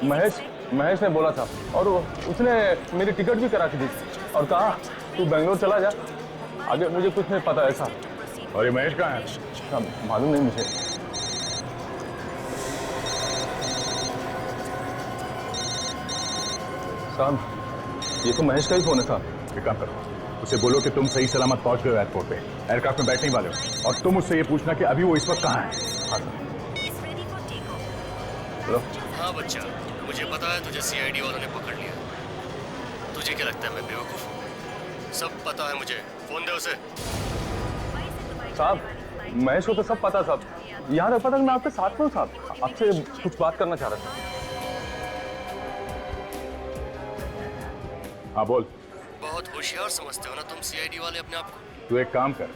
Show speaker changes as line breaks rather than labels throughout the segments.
महेश महेश ने बोला था और उसने मेरी टिकट भी करा के दी और कहा तू बेंगलोर चला जा, आगे मुझे कुछ नहीं पता ऐसा।
और ये महेश कहाँ है?
मालूम नहीं मुझे। साहब ये तो महेश का ही फोन है साहब।
एक काम करो, उसे बोलो कि तुम सही सलामत पहुंच गए हो एयरपोर्ट पे, एयरक्राफ्ट में बैठने वाले हो, और तुम उससे ये पूछना कि अभी वो इस वक्त कहाँ है।
हाँ बच्चा, मुझे पता है तुझे सीआईडी वालों ने पकड़ लिया। तुझे क्या लगता है मैं बेवकूफ हूँ? सब पता है मुझे, फोन दे उसे।
साहब महेश को तो सब पता साहब, यहाँ तक पता मैं आपके साथ में हूँ साहब, आपसे कुछ बात करना चाह रहा था।
हाँ बोल।
बहुत होशियार समझते हो ना तुम सीआईडी वाले अपने आप को।
तू एक काम कर,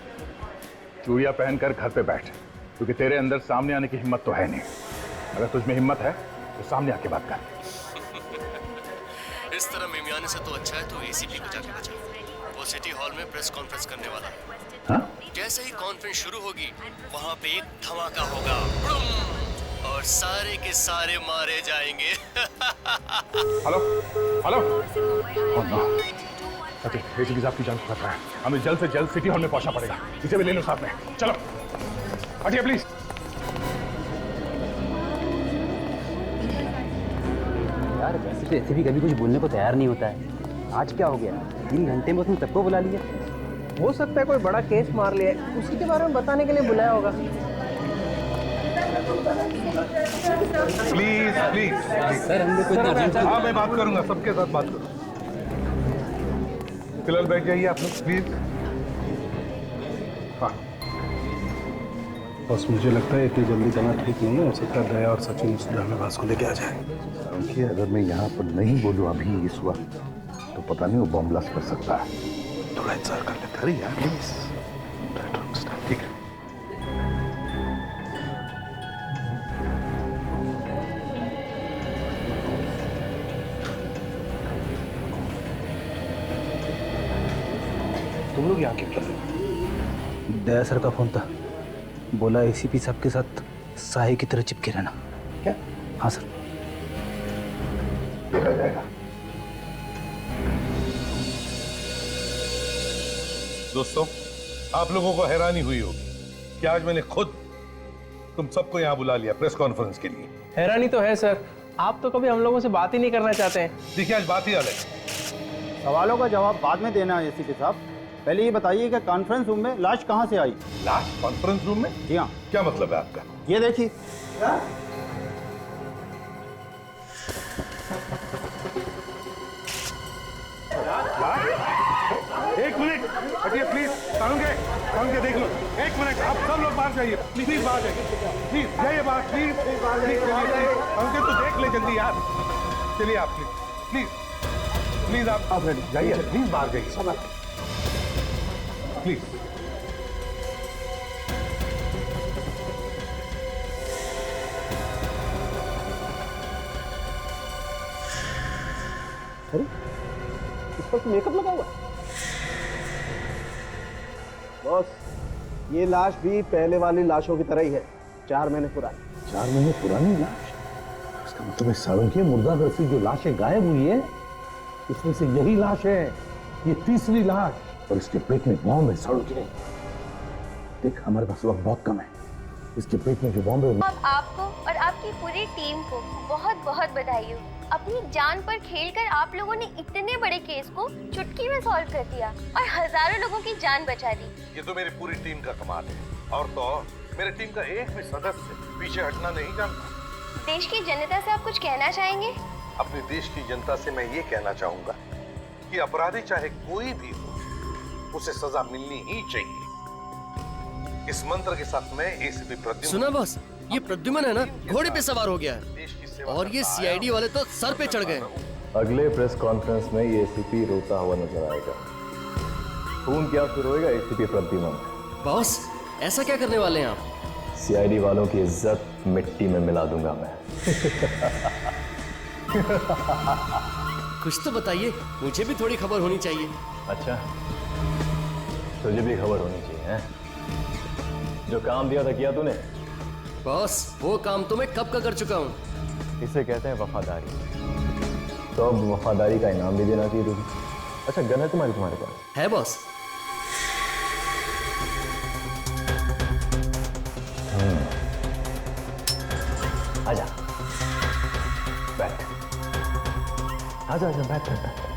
चूड़िया पहनकर घर पे बैठ, क्योंकि तेरे अंदर सामने आने की हिम्मत तो है नहीं। अगर तुझमें हिम्मत है तो सामने आके बात कर।
इस तरह मिमियाने से तो अच्छा है तो एसीपी को जाके बचा। वो सिटी हॉल में प्रेस कॉन्फ्रेंस करने वाला है।
हाँ?
जैसे ही कॉन्फ्रेंस शुरू होगी वहाँ पे एक धमाका होगा और सारे के सारे मारे जाएंगे।
Hello hello. एसीपी साहब की जान को खतरा है, हमें जल्द से जल्द सिटी हॉल में पहुंचना पड़ेगा। इसे भी ले लो साथ में, चलो हटिए प्लीज।
यार वैसे तो ऐसे भी कभी कुछ बोलने को तैयार नहीं होता है, आज क्या हो गया? 3 घंटे में उसने सबको बुला लिया।
हो सकता है कोई बड़ा केस मार लिया है, उसी के बारे में बताने के लिए बुलाया होगा।
प्लीज प्लीज
सर हम लोग को इतना अर्जेंट।
हाँ मैं बात करूंगा, सबके साथ बात करूंगा। फिलहाल बैठ जाइए आप लोग प्लीज। हाँ
बस मुझे लगता है इतनी जल्दी जाना ठीक नहीं है। हो सकता है दया और सचिन उस धर्मेबाज को लेके आ जाए।
क्योंकि अगर मैं यहाँ पर नहीं बोलूँ अभी इस वक्त तो पता नहीं वो बम ब्लास्ट कर सकता है।
थोड़ा इंतजार कर लेते
अरे यार प्लीज।
ठीक है।
तुम लोग यहाँ क्यों कर रहे हो? दया सर का फोन था, बोला एसीपी साहब के साथ साहे की तरह चिपके रहना। क्या? हाँ सर।
देखा जाएगा।
दोस्तों आप लोगों को हैरानी हुई होगी कि आज मैंने खुद तुम सबको यहाँ बुला लिया प्रेस कॉन्फ्रेंस के लिए।
हैरानी तो है सर, आप तो कभी हम लोगों से बात ही नहीं करना चाहते हैं।
देखिए आज बात ही अलग है।
सवालों का जवाब बाद में देना है एसीपी साहब, पहले ये बताइए कि कॉन्फ्रेंस रूम में लाश कहाँ से आई?
लाश कॉन्फ्रेंस रूम में?
जी हाँ।
क्या मतलब है आपका?
ये देखिए।
एक मिनट हटिए प्लीज। कानून के देख लो। एक मिनट आप सब लोग बाहर जाइए प्लीज, बाहर जाइए प्लीज, जाइए बाहर प्लीज प्लीज। कानून के तो देख ले जल्दी यार। चलिए आप प्लीज प्लीज प्लीज आप जाइए प्लीज, बाहर जाइए प्लीज।
अरे इस पर मेकअप लगा हुआ।
बॉस ये लाश भी पहले वाली लाशों की तरह ही है, 4 महीने पुरानी।
4 महीने पुरानी लाश? इसका मतलब है सावन की मुर्दाघर से जो लाशें गायब हुई है उसमें से यही लाश है। ये तीसरी लाश, और इसके पेट में बॉम्ब है। सड़क के देख हमारे पास वक्त बहुत कम है, इसके पेट में जो बॉम्ब है।
अब आपको और आपकी पूरी टीम को बहुत बहुत बधाई हो। अपनी जान पर खेलकर आप लोगों ने इतने बड़े केस को चुटकी में सॉल्व कर दिया और हजारों लोगों की जान बचा दी।
ये तो मेरी पूरी टीम का कमाल है, और तो मेरे टीम का एक भी सदस्य पीछे हटना नहीं जानता।
देश की जनता से आप कुछ कहना चाहेंगे?
अपने देश की जनता से मैं ये कहना चाहूंगा कि अपराधी चाहे कोई भी हो उसे सजा मिलनी ही चाहिए। इस मंत्र के साथ मैं एसीपी प्रद्युम्न।
सुना बॉस, ये प्रद्युम्न है ना, घोड़े पे सवार हो गया है और ये सीआईडी वाले तो सर पे चढ़ गए।
अगले प्रेस कॉन्फ्रेंस में ये एसीपी रोता हुआ नजर आएगा। खून क्या फिर होएगा एसीपी प्रद्युम्न।
बॉस ऐसा क्या करने वाले हैं आप?
सीआईडी वालों की इज्जत मिट्टी में मिला दूंगा मैं।
कुछ तो बताइए, मुझे भी थोड़ी खबर होनी चाहिए।
अच्छा तुझे भी खबर होनी चाहिए हैं? जो काम दिया था किया तूने?
बॉस वो काम तो मैं कब का कर चुका हूँ।
इसे कहते हैं वफादारी। तो अब वफादारी का इनाम भी देना चाहिए तुझे। अच्छा गन है तुम्हारे पास?
है बॉस।
आजा बैठ, आजा आजा बैठ बैठ।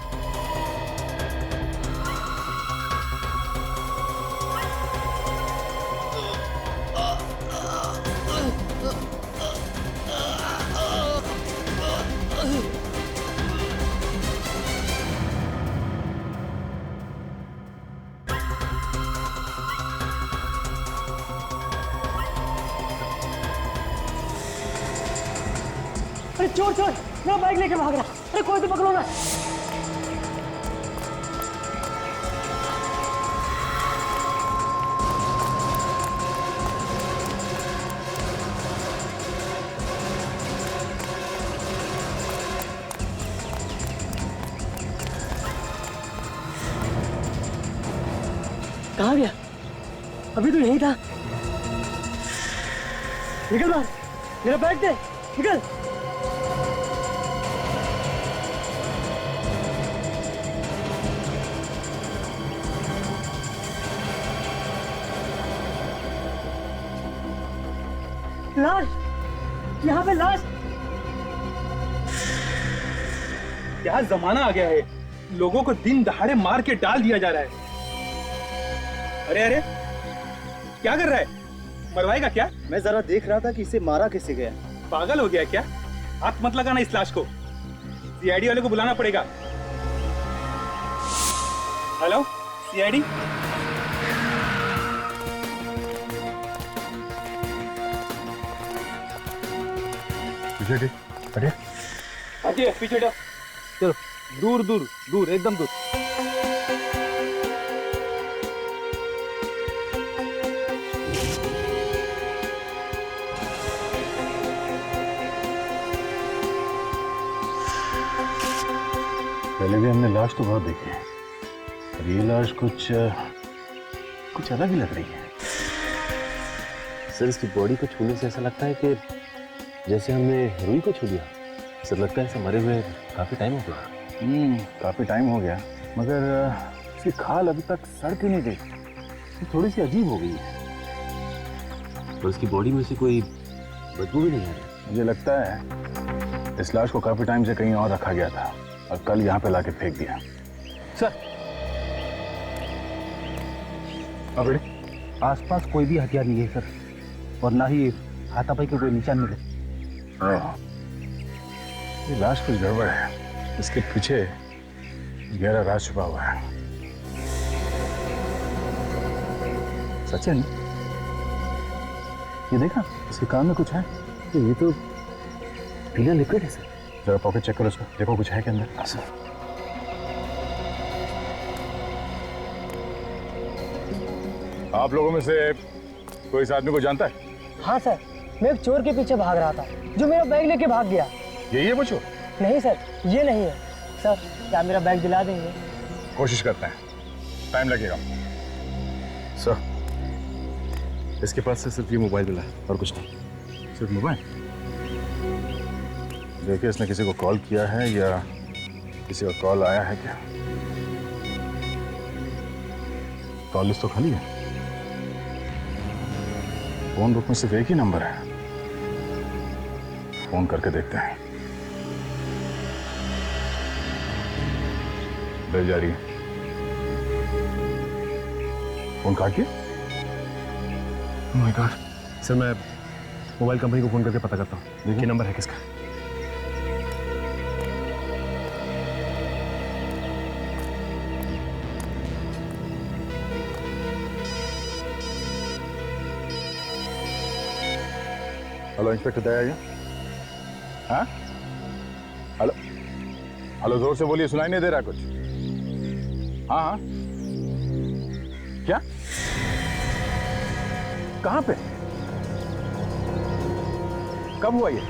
अरे चोर चोर, मेरा बाइक लेके भाग रहा। अरे कोई तो पकड़ो ना। कहाँ गया? अभी तो यही था। निकल बाहर, मेरा बैग दे, निकल। लाश, यहाँ पे लाश।
क्या जमाना आ गया है, लोगों को दिन दहाड़े मार के डाल दिया जा रहा है। अरे अरे क्या कर रहा है? मरवाएगा क्या?
मैं जरा देख रहा था कि इसे मारा किसे गया।
पागल हो गया क्या? हाथ मत लगाना इस लाश को, सीआईडी वाले को बुलाना पड़ेगा। हेलो सीआईडी,
पीछे हटिए।
हटिए, पीछे हटो। चलो दूर दूर दूर, एकदम दूर।
पहले भी हमने लाश तो बहुत देखी है, पर ये लाश कुछ अलग ही लग रही है।
सर इसकी बॉडी को छूने से ऐसा लगता है कि जैसे हमने रूही को छू लिया। सर लगता है ऐसे मरे हुए काफी टाइम हो गया।
काफी टाइम हो गया, मगर इसकी खाल अभी तक सड़ क्यों नहीं गई? थोड़ी सी अजीब हो गई है।
और इसकी बॉडी में से कोई बदबू भी नहीं आ रही।
मुझे लगता है इस लाश को काफी टाइम से कहीं और रखा गया था और कल यहाँ पे लाके फेंक दिया।
सर
अब
आसपास कोई भी हथियार नहीं है सर, और ना ही हाथापाई के कोई निशान मिले।
ये लाश कुछ गड़बड़ है, इसके पीछे गहरा राज छुपा हुआ है। सचिन, ये देखा इसके कान में कुछ है।
ये तो पीला लिक्विड है सर।
जरा पॉकेट चेक करो उसको, देखो कुछ है के अंदर।
सर
आप लोगों में से कोई इस आदमी को जानता है?
हाँ सर, मैं एक चोर के पीछे भाग रहा था जो मेरा बैग लेके भाग गया।
यही है वो चोर?
नहीं सर, ये नहीं है। सर क्या मेरा बैग दिला देंगे?
कोशिश करते हैं, टाइम लगेगा।
सर इसके पास से सिर्फ ये मोबाइल मिला है और कुछ नहीं।
सिर्फ मोबाइल? देखिए इसने किसी को कॉल किया है या किसी का कॉल आया है क्या? कॉल लिस्ट तो खाली है। फोन बुक में सिर्फ एक ही नंबर है, फोन करके देखते हैं। बेल जा रही है, फोन काटिए।
Oh my God. सर मैं मोबाइल कंपनी को फोन करके पता करता हूँ कि नंबर है किसका।
हेलो इंस्पेक्टर दया, हाँ हेलो हेलो, जोर से बोलिए, सुनाई नहीं दे रहा कुछ। हाँ हाँ, क्या, कहाँ पे, कब हुआ ये?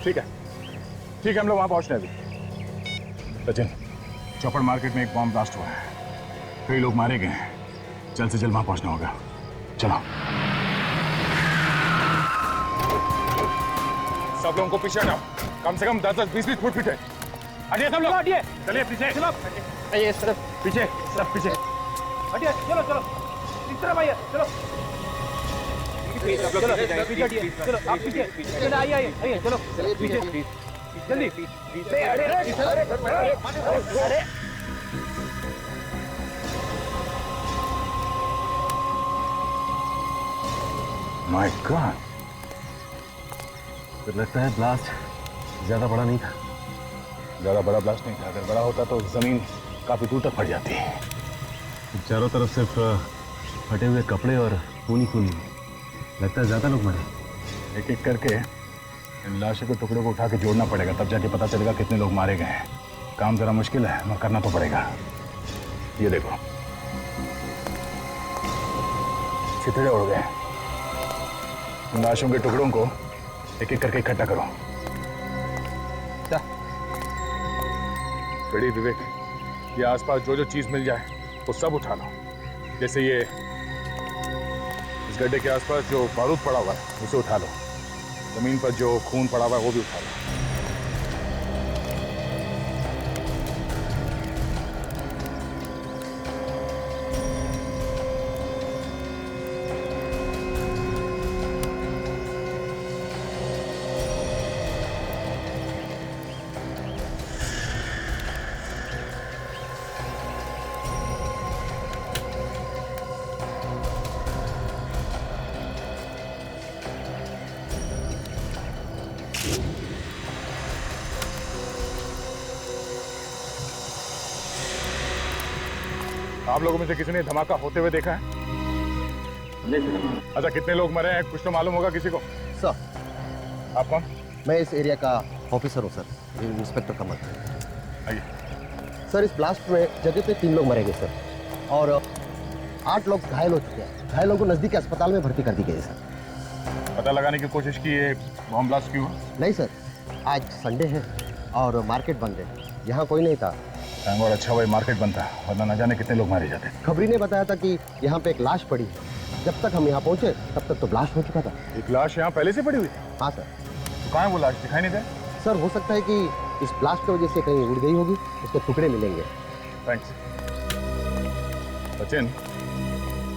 ठीक है हम लोग वहां पहुंच रहे हैं अभी। सचिन, चौपड़ मार्केट में एक बॉम्ब ब्लास्ट हुआ है, कई लोग मारे गए हैं, जल्द से जल्द वहां पहुंचना होगा। चलो। सब लोगों को पीछे हटाओ, कम से कम 10-20 फुट पीछे। हटिए सब लोग, हटिए, चलिए पीछे, चलो
आइए सर,
पीछे, सब पीछे।
हटिए, चलो चलो इस तरफ आइए, चलो चलो पीछे हटिए, चलो आप पीछे, चलो आइए आइए आइए, चलो पीछे जल्दी, अरे
माय गॉड,
तो लगता है ब्लास्ट ज्यादा बड़ा नहीं था।
ज्यादा बड़ा ब्लास्ट नहीं था, अगर बड़ा होता तो जमीन काफी दूर तक फट जाती।
चारों तरफ सिर्फ फटे हुए कपड़े और खून ही खून। लगता है ज्यादा लोग मरे।
एक एक करके इन लाशों के टुकड़ों को उठा के जोड़ना पड़ेगा, तब जाके पता चलेगा कितने लोग मारे गए हैं। काम जरा मुश्किल है, मगर करना तो पड़ेगा। ये देखो, छितड़े उड़ गए। इन लाशों के टुकड़ों को एक एक करके इकट्ठा करो। रेडी विवेक, ये आसपास जो जो चीज मिल जाए वो सब उठा लो। जैसे ये इस गड्ढे के आसपास जो बारूद पड़ा हुआ है उसे उठा लो। जमीन पर जो खून पड़ा हुआ है वो भी उठा लो। आप लोगों में से किसी ने धमाका होते हुए देखा है? अच्छा, कितने लोग मरे हैं कुछ तो मालूम होगा किसी को?
सर,
आप कौन?
मैं इस एरिया का ऑफिसर हूँ सर, इंस्पेक्टर कमल।
आइए।
सर, इस ब्लास्ट में जगह पे 3 लोग मरे गए सर, और 8 लोग घायल हो चुके हैं। घायलों को नजदीकी अस्पताल में भर्ती कर दी गई है सर।
पता लगाने की कोशिश की ये बॉम्ब ब्लास्ट क्यों हुआ?
नहीं सर, आज संडे है और मार्केट बंद है, यहाँ कोई नहीं था।
और अच्छा भाई मार्केट बंद था, वरना न जाने कितने लोग मारे जाते।
खबरी ने बताया था कि यहाँ पे एक लाश पड़ी है। जब तक हम यहाँ पहुँचे तब तक तो ब्लास्ट हो चुका था।
एक लाश यहाँ पहले से पड़ी हुई थी?
हाँ सर।
तो कहाँ है वो लाश, दिखाई नहीं दे?
सर, हो सकता है कि इस ब्लास्ट की वजह से कहीं उड़ गई होगी, उसके टुकड़े मिलेंगे।
थैंक्स। सचिन,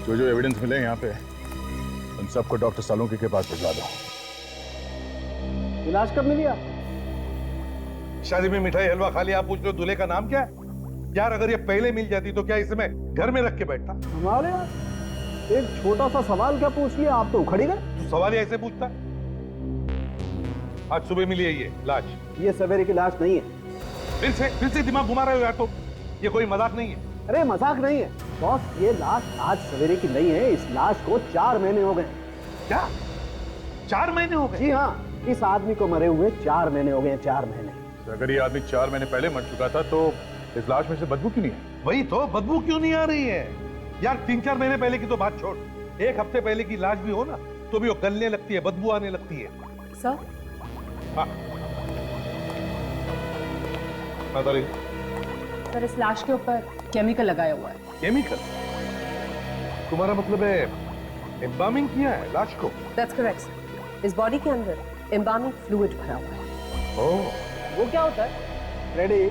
जो जो एविडेंस मिले यहाँ पे उन सबको डॉक्टर सालुंके के पास भिजवा दो।
इलाज कब मिली आप?
शादी में मिठाई हलवा खा लिया, आप पूछ लो दूल्हे का नाम क्या है? यार, अगर ये पहले मिल जाती तो क्या इसे घर में रख के बैठता?
हमारे यार, एक छोटा सा सवाल क्या पूछ लिया, आप तो उखड़ी गए।
तू सवाल ही ऐसे पूछता? आज सुबह मिली है ये लाश।
ये सवेरे की लाश नहीं है।
फिर से दिमाग घुमा रहे हो यार, तो ये कोई मजाक नहीं है।
अरे मजाक नहीं है बॉस, ये लाश आज सवेरे की नहीं है। इस लाश को 4 महीने हो गए।
क्या 4 महीने हो गए?
जी हाँ, इस आदमी को मरे हुए 4 महीने हो गए। 4 महीने।
अगर ये आदमी 4 महीने पहले मर चुका था तो इस लाश में से बदबू क्यों नहीं है?
वही तो, बदबू क्यों नहीं आ रही है यार? 3-4 महीने पहले की तो बात छोड़, 1 हफ्ते पहले की लाश भी हो ना तो भी वो गलने लगती है, बदबू आने लगती है।
सर?
हाँ,
सर, इस लाश के ऊपर केमिकल लगाया हुआ है।
केमिकल? तुम्हारा मतलब है एम्बामिंग किया है लाश को?
That's correct, sir. इस बॉडी के अंदर एम्बामिंग फ्लूइड भरा हुआ है।
ओह,
वो क्या होता है? रेडी,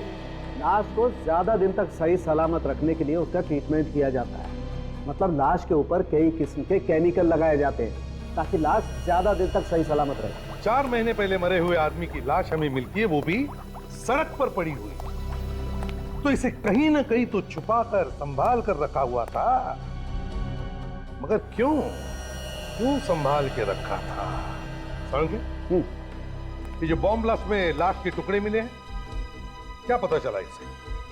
लाश को ज्यादा दिन तक सही सलामत रखने के लिए उसका ट्रीटमेंट किया जाता है। मतलब लाश के ऊपर कई किस्म के केमिकल लगाए जाते हैं ताकि लाश ज्यादा दिन तक सही सलामत रहे।
4 महीने पहले मरे हुए आदमी की लाश हमें मिलती है, वो भी सड़क पर पड़ी हुई। तो इसे कहीं ना कहीं तो छुपा कर संभाल कर रखा हुआ था, मगर क्यों संभाल के रखा था? समझ गए? ये जो बॉम्ब ब्लास्ट में लाश के टुकड़े मिले हैं, क्या पता चला इससे?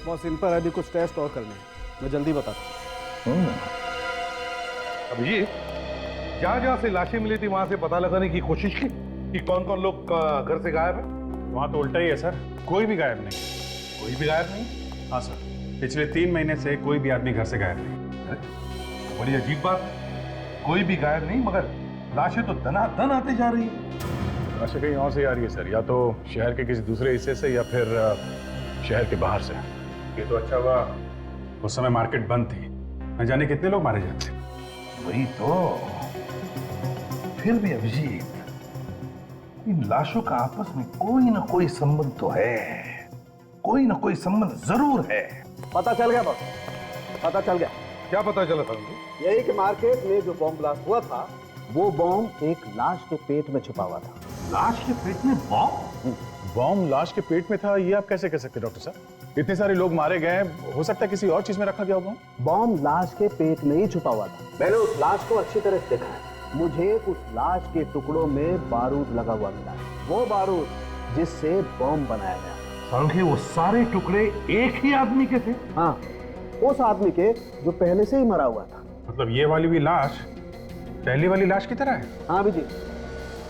बॉस, इन पर अभी कुछ टेस्ट और करने हैं, मैं जल्दी बताता हूँ।
अभी जहां से लाशें मिली थी वहां से पता लगाने की कोशिश की कि कौन कौन लोग घर से गायब है?
वहाँ तो उल्टा ही है सर, कोई भी गायब नहीं।
कोई भी गायब नहीं?
हाँ सर, पिछले 3 महीने से कोई भी आदमी घर से गायब नहीं।
अरे बड़ी अजीब बात, कोई भी गायब नहीं मगर लाशें तो दनादन आते जा रही है।
लाशें कहीं और से आ रही है सर, या तो शहर के किसी दूसरे हिस्से से या फिर शहर के बाहर से।
ये तो अच्छा हुआ उस समय मार्केट बंद थी, न जाने कितने लोग मारे जाते।
वही तो, फिर भी अभिजीत,
इन लाशों का आपस में कोई ना कोई संबंध तो है, कोई ना कोई संबंध जरूर है।
पता चल गया बॉस, पता चल गया।
क्या पता चला था?
यही कि मार्केट में जो बॉम्ब ब्लास्ट हुआ था वो बॉम्ब एक लाश के पेट में छुपा हुआ था।
लाश के पेट में बॉम्ब?
बॉम्ब लाश के पेट में था, ये आप कैसे कह सकते डॉक्टर साहब? इतने सारे लोग मारे गए, हो सकता है किसी और चीज में रखा गया हो।
बॉम्ब लाश के पेट में ही छुपा हुआ था। मैंने उस लाश को अच्छी तरह से देखा है। मुझे उस लाश के टुकड़ों में बारूद लगा हुआ मिला है, वो बारूद जिससे बॉम्ब बनाया गया।
सालुंखे, वो सारे टुकड़े एक ही आदमी के थे?
हाँ, उस आदमी के जो पहले से ही मरा हुआ था।
मतलब ये वाली भी लाश पहली वाली लाश की तरह है?
हाँ भी जी,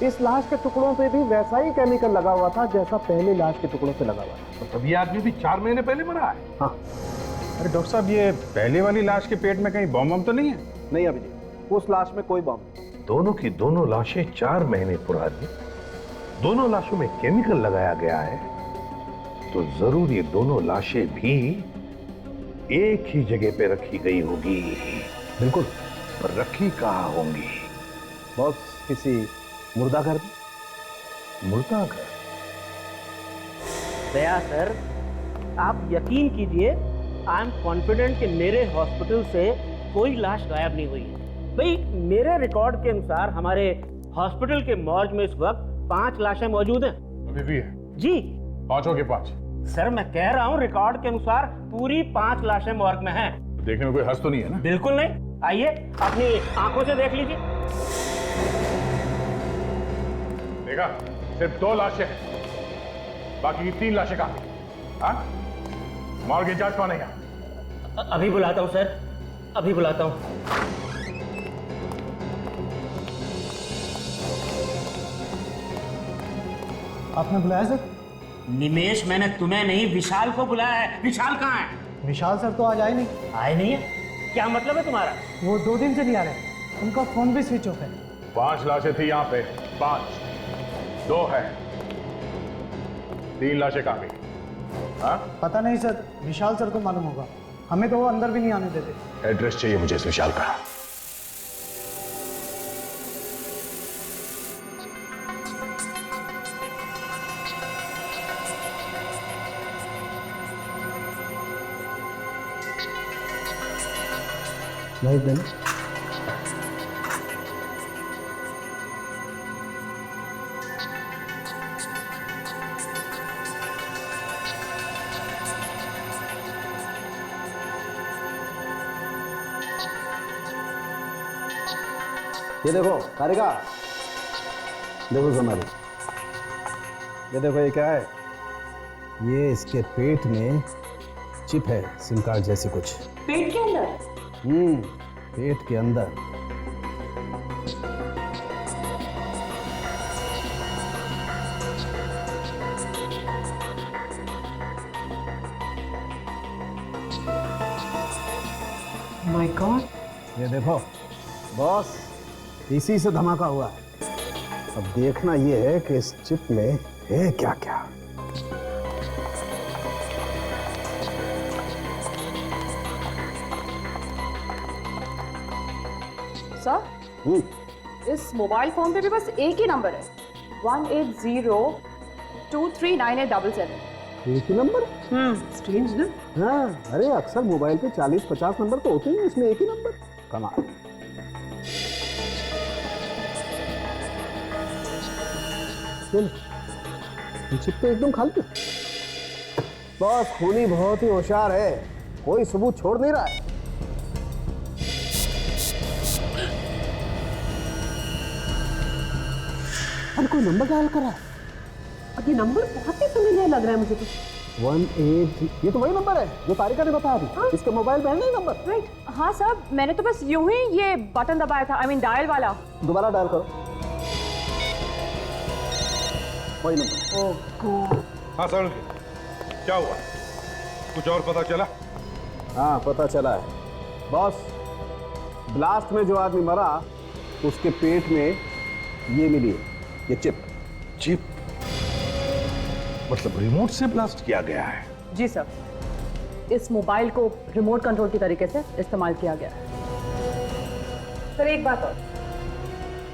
इस लाश के टुकड़ों पे भी वैसा ही केमिकल लगा हुआ था जैसा पहले लाश के टुकड़ों पे लगा हुआ था।
मतलब ये आदमी भी 4 महीने पहले मरा है?
हाँ।
अरे डॉक्टर साहब, ये पहले वाली लाश के पेट में कहीं बॉम्ब तो नहीं है?
नहीं अभी जी, उस लाश में कोई बॉम्ब नहीं।
दोनों की दोनों लाशें 4 महीने पुरानी, दोनों लाशों में केमिकल लगाया गया है, तो जरूर ये दोनों लाशें भी एक ही जगह पे रखी गई होगी।
बिल्कुल।
पर रखी कहाँ होंगी?
बॉस, किसी मुर्दाघर में।
मुर्दाघर?
दया सर, आप यकीन कीजिए, आई एम कॉन्फिडेंट कि मेरे हॉस्पिटल से कोई लाश गायब नहीं हुई है। भाई, मेरे रिकॉर्ड के अनुसार हमारे हॉस्पिटल के मॉर्ग में इस वक्त 5 लाशें मौजूद हैं।
अभी भी है?
जी।
5 हो गए 5?
सर, मैं कह रहा हूँ रिकॉर्ड के अनुसार पूरी 5 लाशें मॉर्ग में हैं।
देखने में कोई हर्ष तो नहीं है ना?
बिल्कुल नहीं। आइए, अपनी आंखों से देख लीजिए।
देखा, सिर्फ 2 लाशें हैं, बाकी की 3 लाशें कहाँ? हाँ? मॉर्ग की जांच कौन है यहाँ?
अभी बुलाता हूँ सर, अभी बुलाता हूँ।
आपने बुलाया सर?
निमेश, मैंने तुम्हें नहीं, विशाल को बुलाया है। विशाल कहाँ है?
विशाल सर तो आज आए नहीं।
आए नहीं है? क्या मतलब है तुम्हारा?
वो 2 दिन से नहीं आ रहे, उनका फोन भी स्विच ऑफ है।
5 लाशें थी यहाँ पे, 5, 2 है, 3 लाशें कहाँ गई? हाँ?
पता नहीं सर, विशाल सर को मालूम होगा, हमें तो वो अंदर भी नहीं आने देते।
एड्रेस चाहिए मुझे इस विशाल का।
नहीं दिन ये देखो कारिका, देखो सोनाली, ये देखो ये क्या है? ये इसके पेट में चिप है, सिम कार्ड जैसी कुछ।
पेट के अंदर?
पेट के अंदर।
My God.
ये देखो बॉस, इसी से धमाका हुआ है। अब देखना ये है कि इस चिप में है क्या क्या।
सर, इस मोबाइल फोन पे भी बस एक ही नंबर है, 180239877।
एक ही नंबर?
स्ट्रेंज ना?
हाँ, अरे अक्सर मोबाइल पे 40-50 नंबर तो होते हैं, इसमें एक ही नंबर। कमाल। चिप तो एकदम खाली। बॉस, खूनी बहुत ही होशियार है, कोई सबूत छोड़ नहीं रहा है। अरे कोई नंबर डायल करा है।
और ये नंबर बहुत ही फेमिलियर लग रहा है मुझे तो।
18, ये तो वही नंबर है जो तारिका ने बताया था। इसके मोबाइल में है नहीं नंबर।
राइट। हाँ सर, मैंने तो बस यूं ही ये बटन दबाया था, आई मीन डायल वाला।
दोबारा डायल करो, वही नंबर।
ओह गॉड।
हाँ सर, क्या हुआ? कुछ और पता चला?
हाँ, पता चला है बॉस। ब्लास्ट में जो आदमी मरा उसके पेट में ये मिली है, ये चिप।
चिप? मतलब रिमोट से ब्लास्ट किया गया है?
जी सर, इस मोबाइल को रिमोट कंट्रोल की तरीके से इस्तेमाल किया गया है। सर एक बात और,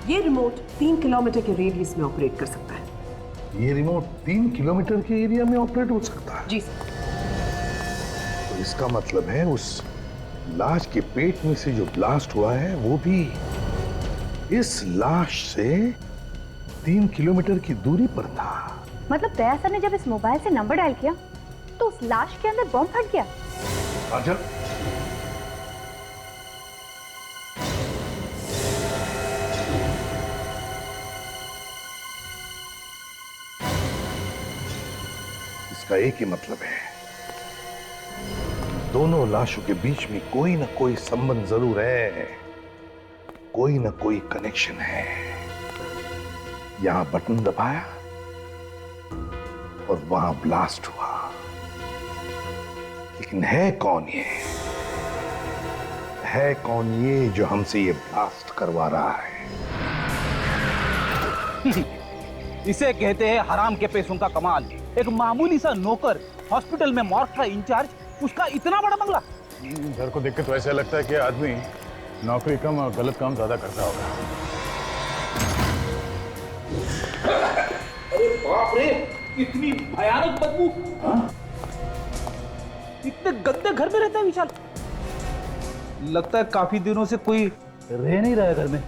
ये रिमोट 3 किलोमीटर के रेडियस में ऑपरेट कर सकता है।
ये रिमोट 3 किलोमीटर के एरिया में ऑपरेट हो सकता है?
जी सर।
तो इसका मतलब है उस लाश के पेट में से जो ब्लास्ट हुआ है वो भी इस लाश से 3 किलोमीटर की दूरी पर था।
मतलब दया सर ने जब इस मोबाइल से नंबर डायल किया तो उस लाश के अंदर बॉम्ब फट गया।
काजल, इसका एक ही मतलब है, दोनों लाशों के बीच में कोई ना कोई संबंध जरूर है, कोई ना कोई कनेक्शन है। यहां बटन दबाया और वहां ब्लास्ट हुआ, लेकिन है कौन ये? है कौन ये जो हमसे ये ब्लास्ट करवा रहा है?
इसे कहते हैं हराम के पैसों का कमाल। एक मामूली सा नौकर हॉस्पिटल में मॉर्ग का इंचार्ज, उसका इतना बड़ा बंगला।
घर को देख के तो ऐसा लगता है कि आदमी नौकरी कम और गलत काम ज्यादा करता होगा।
अरे बाप रे, इतनी भयानक बदबू। इतने गंदे घर में रहता है विशाल। लगता है काफी दिनों से कोई रह नहीं रहा है घर में।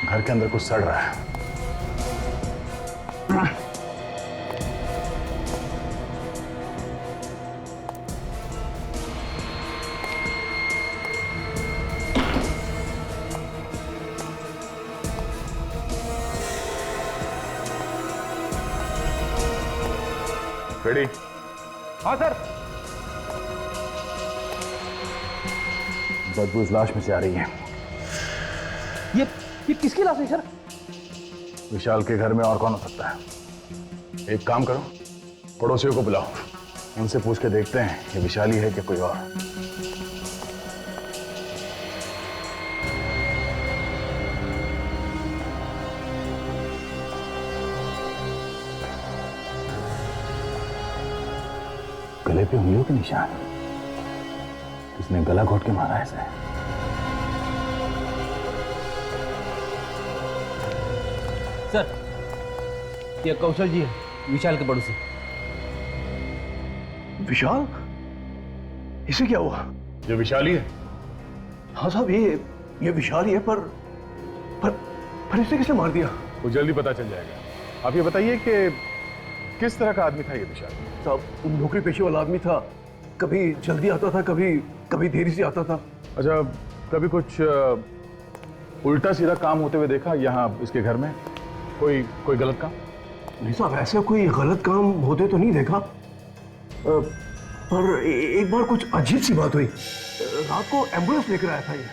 घर के अंदर कुछ सड़ रहा है। रेडी?
हाँ सर।
बदबू इस लाश में से आ रही है।
ये किसकी लाश है सर?
विशाल के घर में और कौन हो सकता है? एक काम करो, पड़ोसियों को बुलाओ, उनसे पूछ के देखते हैं ये विशाल ही है कि कोई और। गले पे उंगलियों के निशान, किसने गला घोट के मारा ऐसे?
सर, ये कौशल जी है, विशाल के पड़ोसी।
विशाल? इसे क्या हुआ?
ये विशाल ही है।
हाँ साहब, ये विशाल ही है, पर इसे किसने मार दिया?
वो जल्दी पता चल जाएगा। आप ये बताइए कि किस तरह का आदमी था ये विशाल?
साहब, नौकरी पेशे वाला आदमी था। कभी जल्दी आता था, कभी देरी से आता था।
अच्छा, कभी कुछ उल्टा सीधा काम होते हुए देखा यहाँ इसके घर में? कोई गलत काम?
नहीं साहब, ऐसा कोई गलत काम होते तो नहीं देखा, पर एक बार कुछ अजीब सी बात हुई। रात को एम्बुलेंस लेकर आया था ये।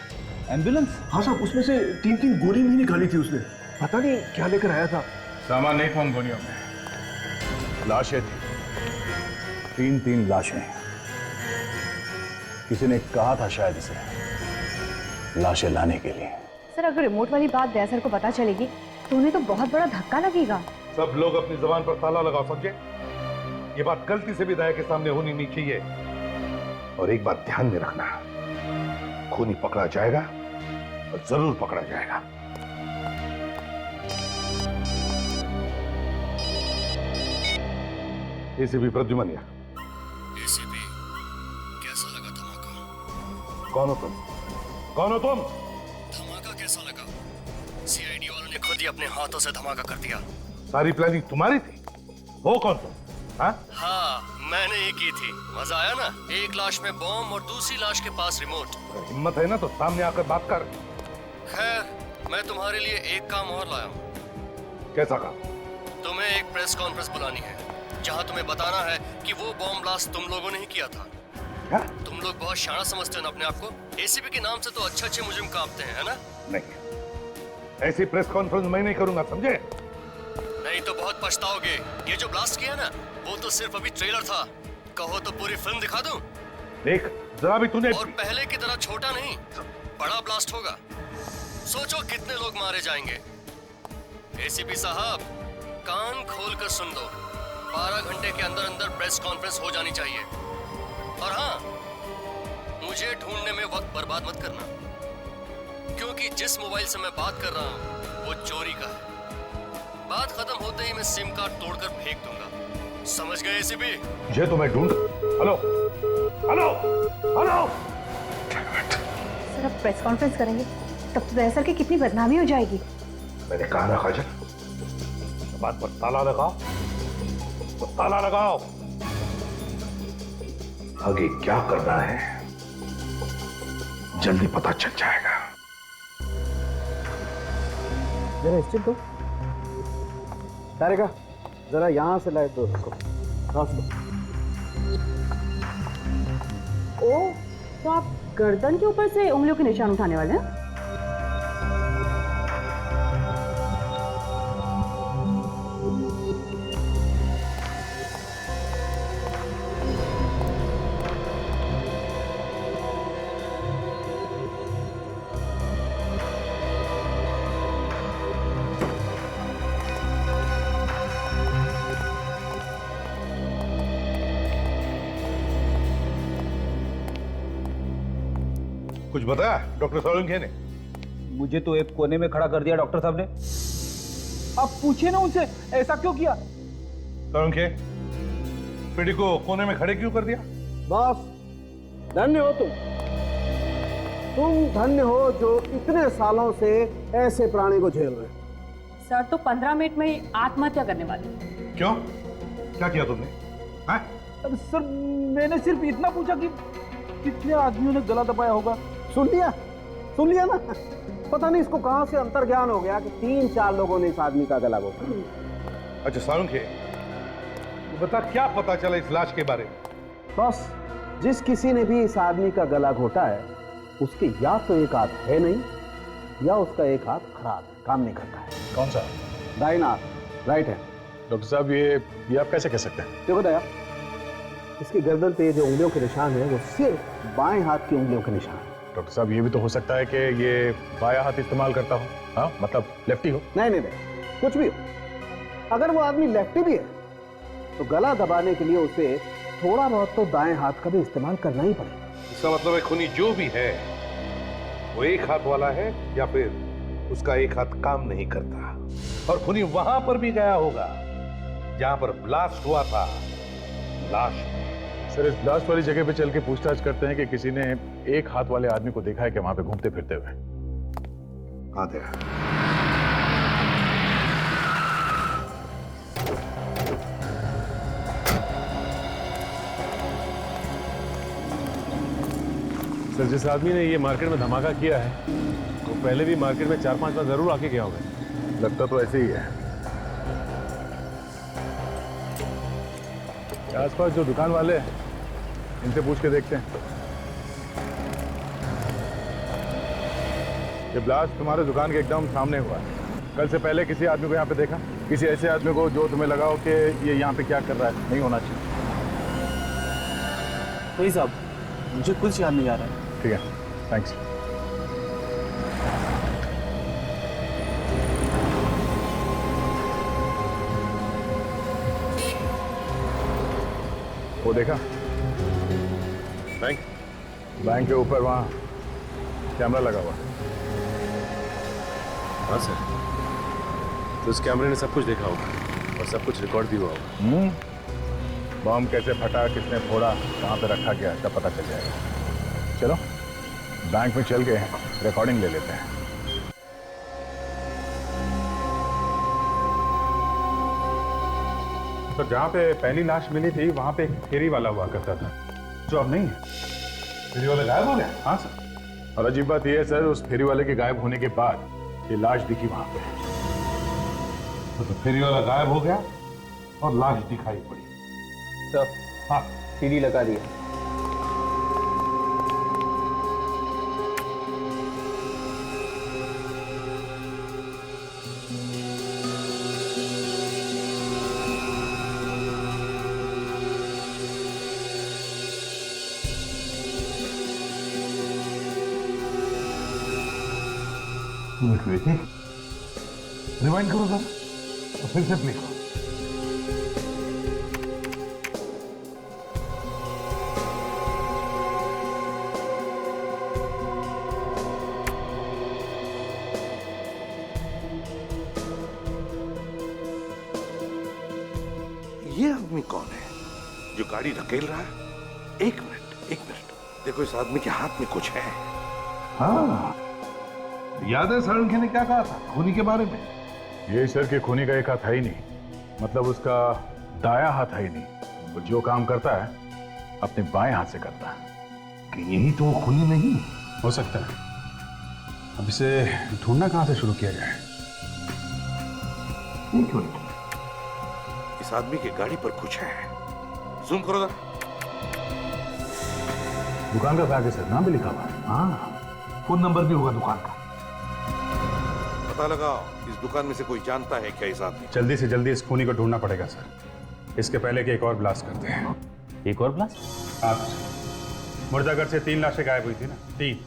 एम्बुलेंस?
हाँ साहब, उसमें से 3 गोली भी निकाली थी उसने। पता नहीं क्या लेकर आया था।
सामान नहीं था उन गोलियों में, लाशें थी। 3 लाशें। किसी ने कहा था शायद इसे लाशें लाने के लिए।
सर, अगर रिमोट वाली बात दया सर को पता चलेगी तो उन्हें तो बहुत बड़ा धक्का लगेगा।
सब लोग अपनी जबान पर ताला लगाओ, समझे? ये बात गलती से भी दया के सामने होनी नहीं चाहिए। और एक बात ध्यान में रखना, खूनी पकड़ा जाएगा और जरूर पकड़ा जाएगा। एसीपी प्रद्युमन।
एसीपी, कैसा लगा धमाका?
कौन हो तुम? कौन हो तुम?
धमाका कैसा लगा? सीआईडी वालों ने खुद ही अपने हाथों से धमाका कर दिया।
सारी प्लानिंग तुम्हारी थी? हो कौन तुम?
हाँ, मैंने ही की थी। मजा आया ना? एक लाश में बॉम्ब और दूसरी लाश के पास रिमोट।
हिम्मत है ना तो सामने आकर बात कर।
खैर, मैं तुम्हारे लिए एक काम और लाया हूँ।
कैसा काम?
तुम्हें एक प्रेस कॉन्फ्रेंस बुलानी है, जहाँ तुम्हें बताना है कि वो बॉम्ब ब्लास्ट तुम लोगों ने ही किया था।
क्या?
तुम लोग बहुत शाना समझते हो ना अपने आप को। एसीपी के नाम से तो अच्छे मुजरिम कांपते हैं, है ना?
नहीं, ऐसी प्रेस कॉन्फ्रेंस मैं नहीं करूंगा, समझे?
नहीं तो बहुत पछताओगे। ये जो ब्लास्ट किया ना, वो तो सिर्फ अभी ट्रेलर था। कहो तो पूरी फिल्म दिखा दूं?
देख, जरा भी तूने।
और पहले की तरह छोटा नहीं, बड़ा ब्लास्ट होगा। सोचो कितने लोग मारे जाएंगे। एसीपी साहब, कान खोल कर सुन लो। 12 घंटे के अंदर अंदर प्रेस कॉन्फ्रेंस हो जानी चाहिए। और हाँ, मुझे ढूंढने में वक्त बर्बाद मत करना, क्योंकि जिस मोबाइल से मैं बात कर रहा हूँ वो चोरी का है। बात खत्म होते ही मैं सिम कार्ड तोड़कर फेंक दूंगा। समझ गए एसीपी?
ये तो मैं ढूंढ। Hello hello hello.
सर अब प्रेस कॉन्फ्रेंस करेंगे तब तो दया सर की कितनी बदनामी हो जाएगी।
मैंने कहा ना काजल, बात पर ताला लगाओ, तो ताला लगाओ। आगे क्या करना है जल्दी पता चल जाएगा।
जरा स्टिक दो तारिका, जरा यहां से लाइट दो उसको।
ओ तो आप गर्दन के ऊपर से उंगलियों के निशान उठाने वाले हैं?
कुछ बताया डॉक्टर सोलंकी ने?
मुझे तो एक कोने में खड़ा कर दिया डॉक्टर साहब ने। आप पूछिए ना उनसे ऐसा क्यों किया।
सोलंकी, पीढ़ी को कोने में खड़े क्यों कर दिया?
बॉस धन्य हो तुम धन्य हो जो इतने सालों से ऐसे प्राणी को झेल रहे।
सर तो 15 मिनट में ही आत्महत्या करने वाले।
क्यों? क्या किया तुमने? हाँ?
अरे सर मैंने सिर्फ इतना पूछा कि कितने आदमियों ने गला दबाया होगा।
सुन लिया ना। पता नहीं इसको कहां से अंतर्ज्ञान हो गया कि 3-4 लोगों ने इस आदमी का गला घोटा।
अच्छा सोलंकी, तू बता क्या पता चला इस लाश के बारे में?
बस जिस किसी ने भी इस आदमी का गला घोटा है उसके या तो एक हाथ है नहीं या उसका एक हाथ खराब है, काम नहीं करता है।
कौन सा?
दाहिना हाथ, राइट है।
डॉक्टर साहब ये आप कैसे कह सकते हैं?
देखो दया, इसकी गर्दन पे जो उंगलियों के निशान है वो सिर्फ बाएं हाथ की उंगलियों के निशान है।
डॉक्टर साहब ये भी तो हो सकता है कि ये बायां हाथ इस्तेमाल करता हो। हाँ मतलब लेफ्टी हो।
नहीं, कुछ भी हो। अगर वो आदमी लेफ्टी भी है तो गला दबाने के लिए उसे थोड़ा बहुत तो दाएं हाथ का भी इस्तेमाल करना ही पड़ेगा।
इसका मतलब है खूनी जो भी है वो एक हाथ वाला है या फिर उसका एक हाथ काम नहीं करता। और खूनी वहां पर भी गया होगा जहां पर ब्लास्ट हुआ था। लाश
सर इस ब्लास्ट वाली जगह पे चल के पूछताछ करते हैं कि किसी ने एक हाथ वाले आदमी को देखा है कि वहां पे घूमते फिरते हुए।
कहां थे?
सर जिस आदमी ने ये मार्केट में धमाका किया है वो पहले भी मार्केट में 4-5 बार जरूर आके गया होगा।
लगता तो ऐसे ही है। आसपास जो दुकान वाले हैं इनसे पूछ के देखते हैं। ये ब्लास्ट तुम्हारे दुकान के एकदम सामने हुआ है। कल से पहले किसी आदमी को यहाँ पे देखा? किसी ऐसे आदमी को जो तुम्हें लगा हो कि ये यहाँ पे क्या कर रहा है? नहीं होना चाहिए।
वही साहब मुझे कुछ याद नहीं आ रहा है।
ठीक है, थैंक्स। वो देखा बैंक के ऊपर वहां कैमरा लगा हुआ।
हाँ सर, तो उस कैमरे ने सब कुछ देखा होगा और सब कुछ रिकॉर्ड भी हुआ होगा।
बम कैसे फटा, किसने फोड़ा, कहाँ पे रखा गया, सब पता चल जाएगा। चलो बैंक में चल गए हैं, रिकॉर्डिंग ले लेते हैं।
तो जहाँ पे पहली लाश मिली थी वहां पे एक फेरी वाला हुआ करता था जो अब नहीं है। फेरी वाला गायब हो गया? हाँ सर।
और अजीब बात यह है सर, उस फेरी वाले के गायब होने के बाद ये लाश दिखी वहां पे।
तो फेरी वाला गायब हो गया और लाश दिखाई पड़ी।
सर
हाँ
सीडी लगा दिया।
रिवाइंड करो सर, तो फिर से प्ले करो। ये आदमी कौन है जो गाड़ी धकेल रहा है? एक मिनट देखो, इस आदमी के हाथ में कुछ है।
हाँ, याद है साळुंखे ने क्या कहा था खूनी के बारे में? ये सर के खूनी का एक हाथ है ही नहीं, मतलब उसका दाया हाथ है ही नहीं। वो जो काम करता है अपने बाएं हाथ से करता है। कि यही तो वो खूनी नहीं
हो सकता है। अब इसे ढूंढना कहां से शुरू किया जाए?
एक मिनट, इस आदमी की गाड़ी पर कुछ है। जूम करो जरा।
दुकान का बैग है सर, नाम भी लिखा हुआ है। हाँ, फोन नंबर भी होगा दुकान का।
पता लगाओ इस दुकान में से कोई जानता है क्या इस आदमी?
जल्दी से जल्दी इस खूनी को ढूंढना पड़ेगा सर। इसके पहले कि एक और ब्लास्ट करते हैं।
एक और ब्लास्ट?
हाँ, मुर्दाघर से 3 लाशें गायब हुई थी ना, 3।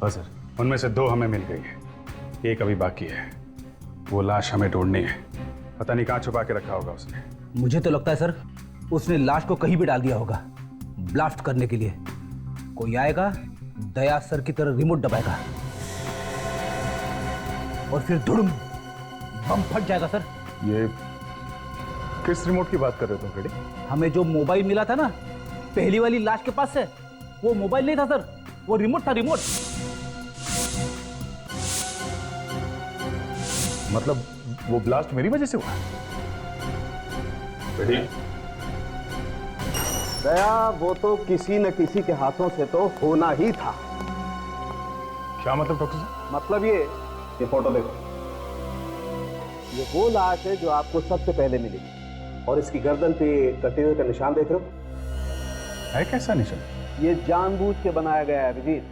हाँ सर।
उनमें से 2 हमें मिल गई है, एक अभी बाकी है। वो लाश हमें ढूंढनी है। पता नहीं कहाँ छुपा के रखा होगा उसने।
मुझे तो लगता है सर उसने लाश को कहीं भी डाल दिया होगा ब्लास्ट करने के लिए। कोई आएगा, दया सर की तरह रिमोट दबाएगा और फिर धुड़ुम बम फट जाएगा सर।
ये किस रिमोट की बात कर रहे हो तुम फ्रेडी?
हमें जो मोबाइल मिला था ना पहली वाली लाश के पास से, वो मोबाइल नहीं था सर, वो रिमोट था, रिमोट।
मतलब वो ब्लास्ट मेरी वजह से हुआ? फ्रेडी,
दया, वो तो किसी न किसी के हाथों से तो होना ही था।
क्या मतलब डॉक्टर साहब?
मतलब ये फोटो देखो, ये वो लाश है जो आपको सबसे पहले मिली, और इसकी गर्दन पे कटे हुए का निशान देख रहे हो?
है कैसा निशान?
ये जानबूझ के बनाया गया है अभिजीत,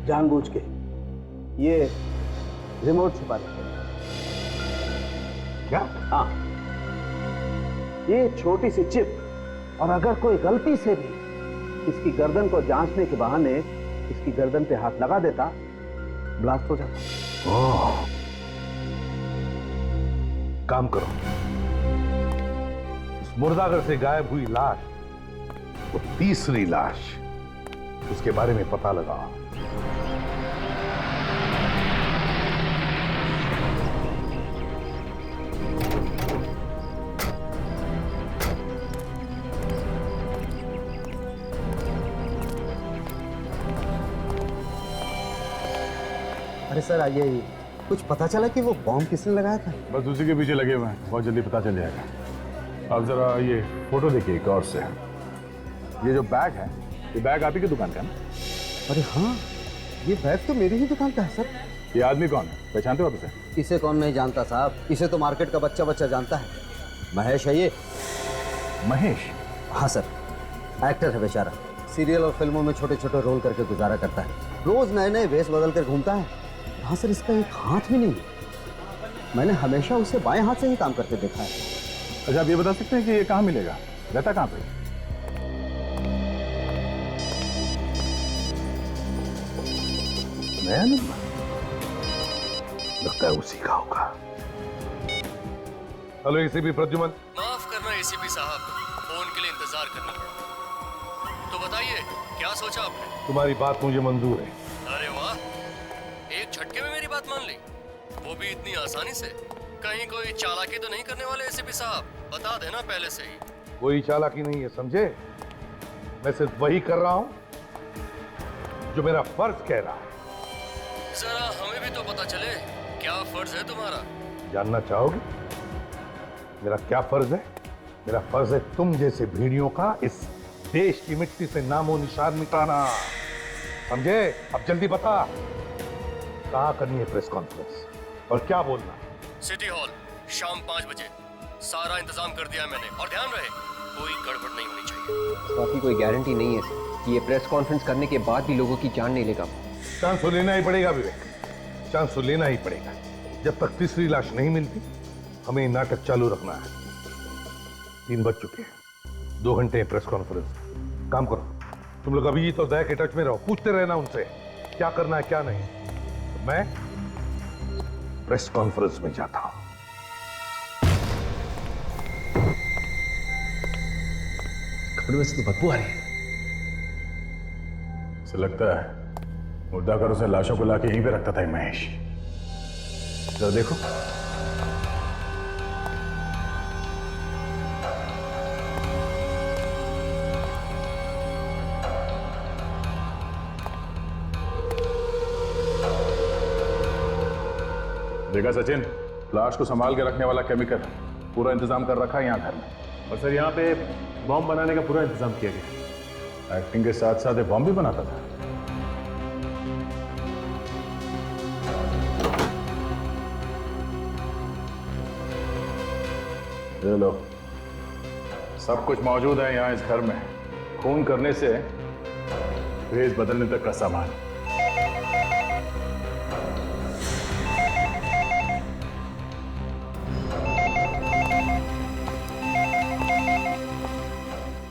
जानबूझ के। ये रिमोट छुपा रखा है।
क्या?
हाँ, ये छोटी सी चिप, और अगर कोई गलती से भी इसकी गर्दन को जांचने के बहाने इसकी गर्दन पे हाथ लगा देता, ब्लास्ट हो जाता।
ओह, काम करो, उस मुर्दाघर से गायब हुई लाश, वो तीसरी लाश, उसके बारे में पता लगाओ।
अरे सर आइए, कुछ पता चला कि वो बॉम्ब किसने लगाया था?
बस उसी के पीछे लगे हुए हैं, बहुत जल्दी पता चल जाएगा। अब जरा ये फोटो देखिए गौर से। ये जो बैग है, ये बैग आप ही की दुकान का है ना?
अरे हाँ, ये बैग तो मेरी ही दुकान का है सर।
ये आदमी कौन है, पहचानते हो आप इसे?
इसे कौन नहीं जानता साहब, इसे तो मार्केट का बच्चा बच्चा जानता है। महेश है ये।
महेश?
हाँ सर, एक्टर है बेचारा, सीरियल और फिल्मों में छोटे छोटे रोल करके गुजारा करता है। रोज नए नए वेश बदल कर घूमता है। हाँ सर, इसका एक हाथ भी नहीं है। मैंने हमेशा उसे बाएं हाथ से ही काम करते देखा है।
अच्छा, आप ये बता सकते हैं कि ये कहाँ मिलेगा, रहता कहाँ पे?
नया नंबर लगता है उसी का होगा। Hello ACP Pradyuman.
माफ करना एसीपी साहब, फोन के लिए इंतजार करना पड़ा। तो बताइए क्या सोचा आपने?
तुम्हारी बात मुझे मंजूर है।
अरे वाह, एक झटके में मेरी बात मान ली, वो भी इतनी आसानी से। कहीं कोई चालाकी तो नहीं करने वाले एसीपी साहब? बता देना पहले से ही।
कोई चालाकी नहीं है, समझे? मैं सिर्फ वही कर रहा हूं जो मेरा फर्ज कह रहा है।
जरा हमें भी तो पता चले, क्या फर्ज है तुम्हारा?
जानना चाहोगे मेरा क्या फर्ज है? मेरा फर्ज है तुम जैसे भेड़ियों का इस देश की मिट्टी से नामो निशान मिटाना, समझे? अब जल्दी बता, कहाँ करनी है प्रेस कॉन्फ्रेंस और क्या बोलना?
सिटी हॉल, शाम 5 बजे। सारा इंतजाम कर दिया मैंने, और ध्यान रहे कोई गड़बड़ नहीं होनी चाहिए।
बाकी कोई गारंटी नहीं है कि ये प्रेस कॉन्फ्रेंस करने के बाद भी लोगों की जान नहीं लेगा।
चांस तो लेना ही पड़ेगा विवेक, चांस तो लेना ही पड़ेगा। जब तक तीसरी लाश नहीं मिलती हमें नाटक चालू रखना है। 3 बज चुके हैं, 2 घंटे प्रेस कॉन्फ्रेंस। काम करो, तुम लोग अभी तो दया के टच में रहो, पूछते रहना उनसे क्या करना है क्या नहीं। तो मैं प्रेस कॉन्फ्रेंस में जाता हूं।
कमरे में से तो बदबू आ रही है।
ऐसा लगता है मुर्दाघरों से लाशों को लाके यहीं पे रखता था महेश। जरा देखो। देखा सचिन, लाश को संभाल के रखने वाला केमिकल पूरा इंतजाम कर रखा है यहाँ घर में।
और सर यहाँ पे बॉम्ब बनाने का पूरा इंतजाम किया गया।
एक्टिंग के साथ साथ बॉम्ब भी बनाता था। ये लो, सब कुछ मौजूद है यहाँ इस घर में। खून करने से भेष बदलने तक का सामान।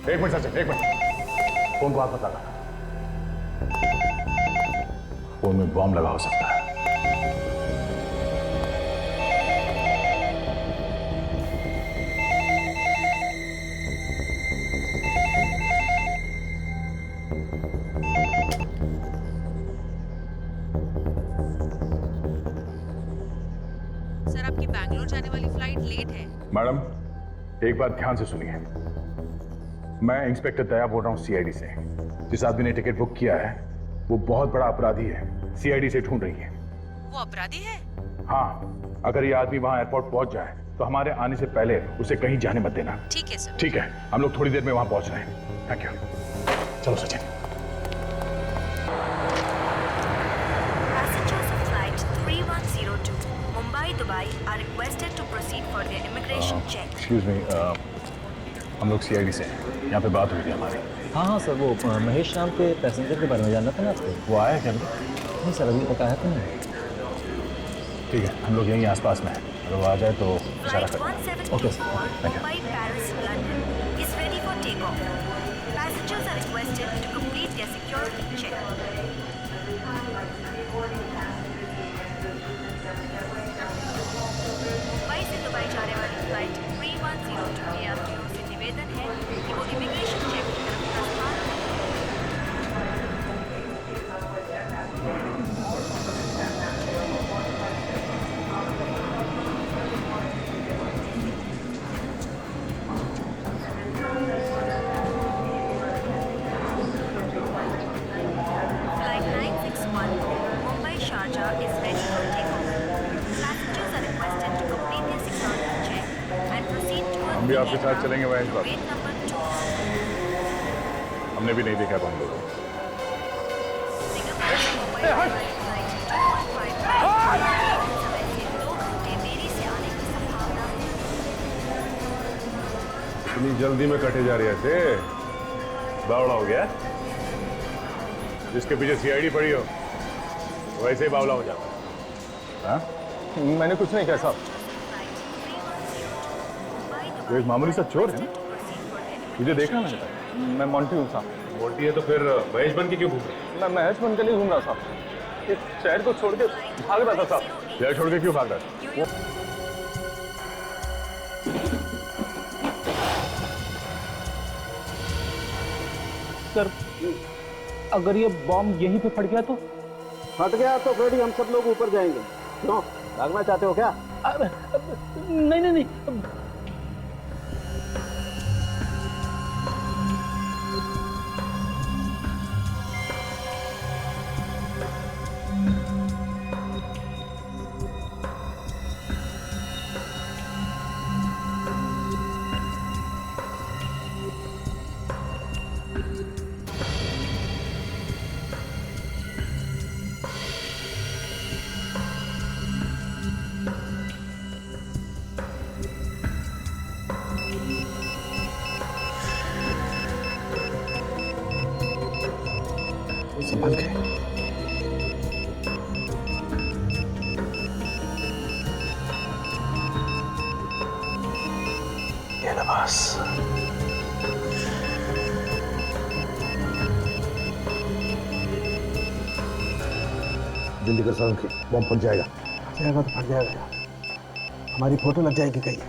एक मिनट सचिन, एक मिनट। फोन को हाथ मत लगा। फोन में बॉम्ब लगा हो सकता है।
सर, आपकी बैंगलोर जाने वाली फ्लाइट लेट है।
मैडम, एक बात ध्यान से सुनिए। मैं इंस्पेक्टर दया बोल रहा हूँ सीआईडी से। जिस आदमी ने टिकट बुक किया है वो बहुत बड़ा अपराधी है। सीआईडी से ढूंढ रही है।
वो अपराधी है?
हाँ, अगर ये आदमी वहां एयरपोर्ट पहुंच जाए तो हमारे आने से पहले उसे कहीं जाने मत देना।
ठीक है सर।
ठीक है, हम लोग थोड़ी देर में वहां पहुंच रहे हैं। Thank you. चलो Sachin.
Passengers of flight 3102 Mumbai-Dubai are requested to proceed for their immigration check.
Excuse me, हम लोग सीआईडी से हैं। यहाँ पे बात हुई थी हमारी।
हाँ हाँ सर, वो महेश नाम के पैसेंजर के बारे में जानना था ना आपको।
वो आया क्या?
नहीं सर, अभी तक आया तो नहीं।
ठीक है, हम लोग यहीं आसपास में हैं। अगर वो आ जाए तो इशारा करें। Okay sir, thank you.
Mumbai-Paris London is ready for takeoff. Passengers are requested to complete their security check. Mumbai से दुबई जाने वाली फ्लाइट 3102 के यात्रियों से निवेदन है कि वो इमिग्रेशन चेक की तरफ प्रस्थान Flight 961 Mumbai-Sharjah is ready for takeoff. Passengers are requested to complete their security check and proceed towards
हम भी आपके साथ चलेंगे महेश बाबू।
gate number 2.
हमने भी नहीं देखा बम लोगों को। इतनी जल्दी में कटे जा रहे थे, बावड़ा हो गया। जिसके पीछे सीआईडी पड़ी हो वैसे ही बावला हो जाता। हाँ?
मैंने कुछ नहीं कहा साहब।
वो एक मामूली सा चोर है ना? तुझे देखा मैंने?
मैं मोंटी हूँ साहब।
मोटी है तो फिर महेश बन के क्यों घूम रहा?
मैं महेश बन के नहीं घूम रहा साहब। इस शहर को छोड़ के भाग रहा था साहब।
शहर छोड़ के क्यों भाग रहा था?
सर, अगर ये बॉम्ब यहीं पे फट गया तो?
फट गया तो फ्रेडी हम सब लोग ऊपर जाएंगे। क्यों, भागना चाहते हो क्या?
नहीं नहीं नहीं।
संभल के। ये लिबास जल्दी कर साहब की बॉम्ब फट जाएगा।
जाएगा तो फट जाएगा। हमारी फोटो लग जाएगी कहीं।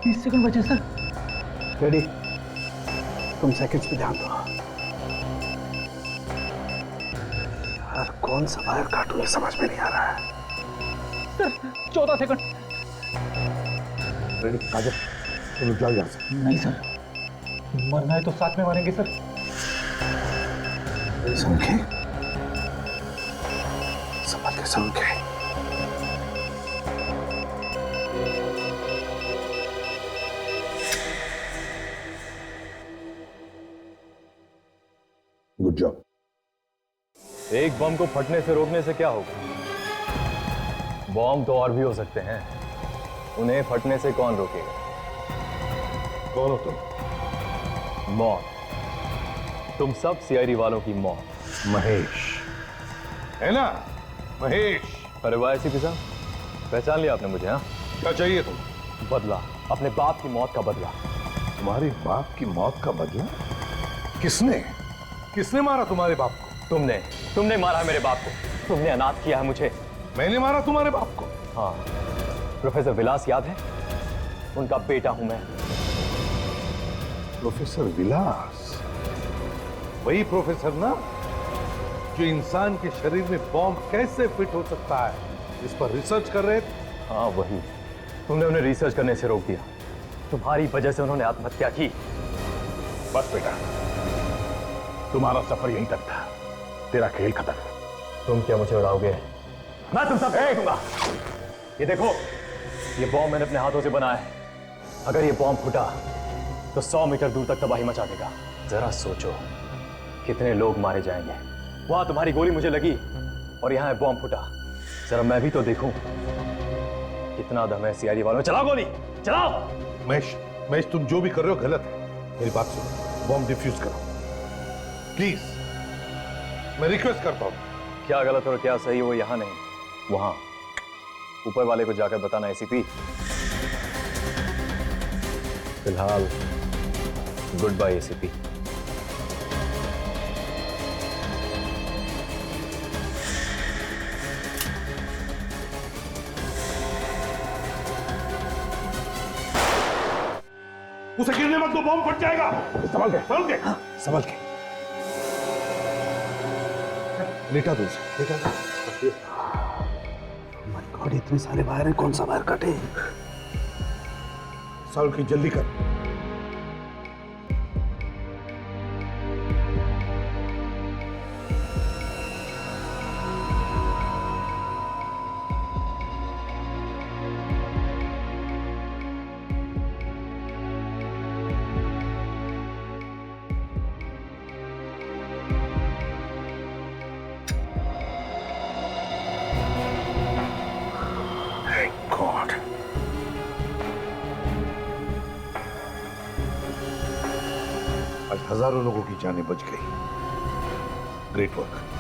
20 सेकंड बचे सर।
रेडी, तुम सेकंड्स पे ध्यान दो। यार कौन सा वायर काटूं ये समझ में नहीं आ रहा है।
Sir 14 second.
रेडी, काजल तुम लोग जाओ यहाँ से।
नहीं सर, मरना है तो साथ में मरेंगे सर।
संख्या संभल के संख्या। Good job.
एक बम को फटने से रोकने से क्या होगा? बम तो और भी हो सकते हैं, उन्हें फटने से कौन रोकेगा?
कौन हो तुम?
मौत। तुम सब सीआईडी वालों की मौत।
महेश है ना? महेश।
अरे वाह एसीपी साहब, पहचान लिया आपने मुझे? हाँ,
क्या चाहिए तुम?
बदला, अपने बाप की मौत का बदला।
तुम्हारे बाप की मौत का बदला? किसने किसने मारा तुम्हारे बाप को?
तुमने मारा है मेरे बाप को। तुमने अनाथ किया है मुझे।
मैंने मारा तुम्हारे बाप को?
हाँ, प्रोफेसर विलास याद है? उनका बेटा हूं मैं।
प्रोफेसर विलास, वही प्रोफेसर ना जो इंसान के शरीर में बॉम्ब कैसे फिट हो सकता है इस पर रिसर्च कर रहे थे?
हाँ वही। तुमने उन्हें रिसर्च करने से रोक दिया। तुम्हारी वजह से उन्होंने आत्महत्या की।
बस बेटा, तुम्हारा सफर यहीं तक था, तेरा खेल खत्म।
तुम क्या मुझे उड़ाओगे? मैं तुम सब देखूंगा। ये देखो, ये बॉम्ब मैंने अपने हाथों से बनाया है। अगर ये बॉम्ब फूटा तो 100 मीटर दूर तक तबाही मचा देगा। जरा सोचो कितने लोग मारे जाएंगे। वहां तुम्हारी गोली मुझे लगी और यहाँ बॉम्ब फूटा। जरा मैं भी तो देखूं कितना दम है सीआईडी वालों। चलाओ गोली, चलाओ।
महेश, तुम जो भी कर रहे हो गलत है। मेरी बात सुनो, बॉम्ब डिफ्यूज करो प्लीज, मैं रिक्वेस्ट करता हूं।
क्या गलत और क्या सही वो यहां नहीं, वहां ऊपर वाले को जाकर बताना एसीपी। फिलहाल गुड बाय एसीपी।
उसे गिरने मत दो, बॉम्ब फट जाएगा। संभल के, संभल के, संभल के। लेटा दो उसे, लेटा दो।
माय गॉड, इतने सारे वायर हैं, कौन सा वायर कटे?
संभल के, जल्दी कर। आज हजारों लोगों की जानें बच गई। Great work.